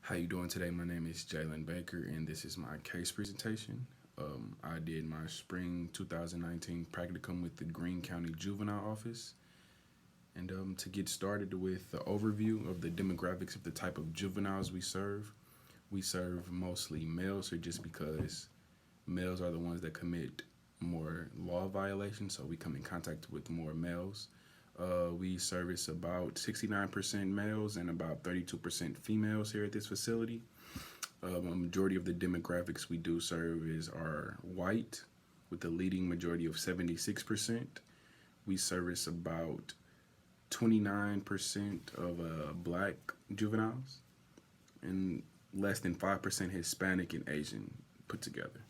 How you doing today? My name is Jalen Baker, and this is my case presentation. I did my spring 2019 practicum with the Greene County Juvenile Office. And to get started with the overview of the demographics of the type of juveniles we serve mostly males, or just because males are the ones that commit more law violations, so we come in contact with more males. We service about 69% males and about 32% females here at this facility. A majority of the demographics we do serve are white, with the leading majority of 76%. We service about 29% of black juveniles and less than 5% Hispanic and Asian put together.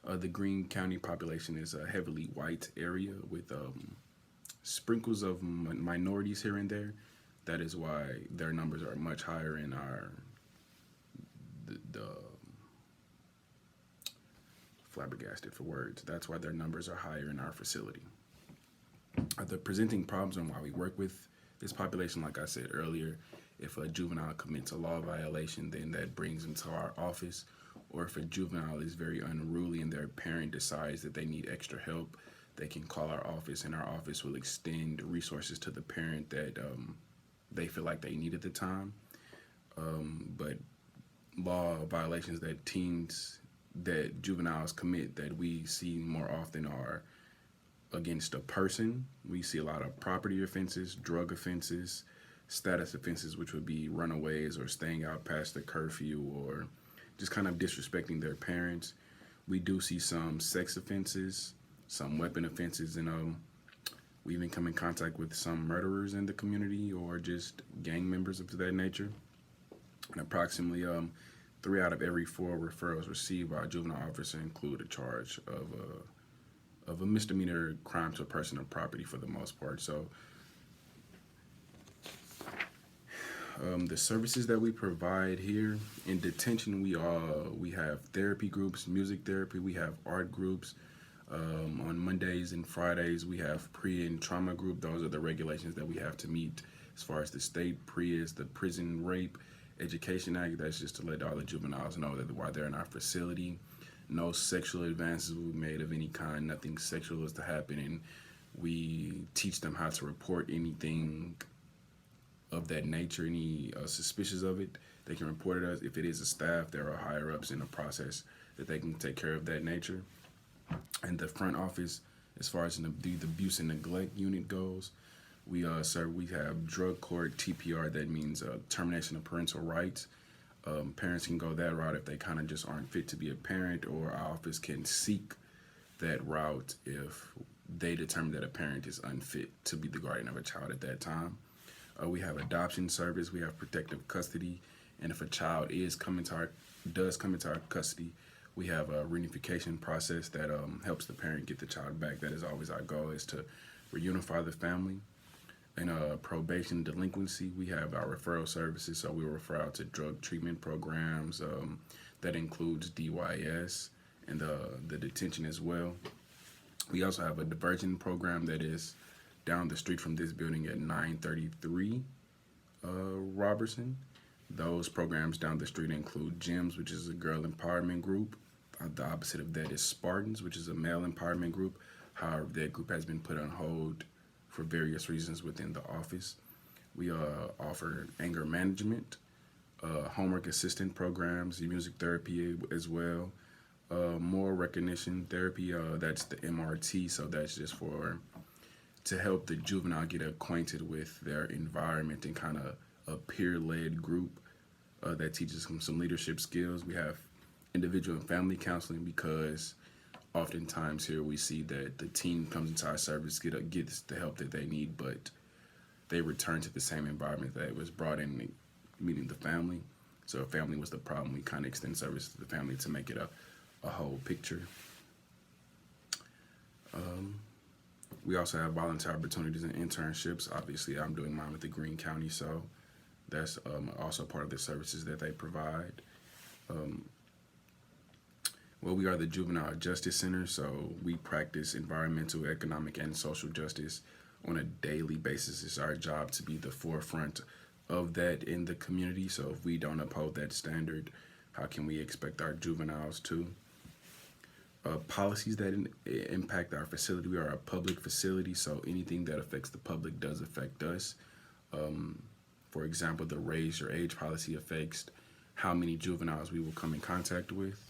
The Greene County population is a heavily white area with sprinkles of minorities here and there. That is why their numbers are much higher in our the flabbergasted for words. That's why their numbers are higher in our facility. The presenting problems and why we work with this population, like I said earlier, if a juvenile commits a law violation, then that brings them to our office. Or if a juvenile is very unruly and their parent decides that they need extra help, they can call our office, and our office will extend resources to the parent that they feel like they need at the time. But law violations that juveniles commit that we see more often are against a person. We see a lot of property offenses, drug offenses, status offenses, which would be runaways or staying out past the curfew or just kind of disrespecting their parents. We do see some sex offenses, some weapon offenses, and we even come in contact with some murderers in the community or just gang members of that nature. And approximately 3 out of every 4 referrals received by a juvenile officer include a charge of a misdemeanor crime to a person or property for the most part. So the services that we provide here in detention, we have therapy groups, music therapy, we have art groups. On Mondays and Fridays, we have pre and trauma group. Those are the regulations that we have to meet as far as the state. Pre is the Prison Rape Education Act. That's just to let all the juveniles know that while they're in our facility, no sexual advances will be made of any kind. Nothing sexual is to happen, and we teach them how to report anything of that nature, any suspicious of it. They can report it us. If it is a staff, there are higher ups in the process that they can take care of that nature. And the front office, as far as the abuse and neglect unit goes, we have drug court TPR. That means termination of parental rights. Parents can go that route if they kind of just aren't fit to be a parent, or our office can seek that route if they determine that a parent is unfit to be the guardian of a child at that time. We have adoption service. We have protective custody, and if a child does come into our custody, we have a reunification process that helps the parent get the child back. That is always our goal, is to reunify the family. And probation delinquency, we have our referral services, so we refer out to drug treatment programs. That includes DYS and the detention as well. We also have a diversion program that is down the street from this building at 933 Robertson. Those programs down the street include GEMS, which is a girl empowerment group. The opposite of that is Spartans, which is a male empowerment group. However, that group has been put on hold for various reasons within the office. We offer anger management, homework assistant programs, music therapy as well, moral recognition therapy. That's the MRT, so that's just to help the juvenile get acquainted with their environment and kind of a peer-led group that teaches them some leadership skills. We have individual and family counseling, because oftentimes here we see that the teen comes into our service, gets the help that they need, but they return to the same environment that was brought in, meeting the family. So if family was the problem, we kind of extend service to the family to make it a whole picture. We also have volunteer opportunities and internships. Obviously, I'm doing mine with the Greene County, so that's also part of the services that they provide. Well, we are the Juvenile Justice Center, so we practice environmental, economic, and social justice on a daily basis. It's our job to be the forefront of that in the community. So if we don't uphold that standard, how can we expect our juveniles to? Policies that impact our facility. We are a public facility, so anything that affects the public does affect us. For example, the raise your age policy affects how many juveniles we will come in contact with.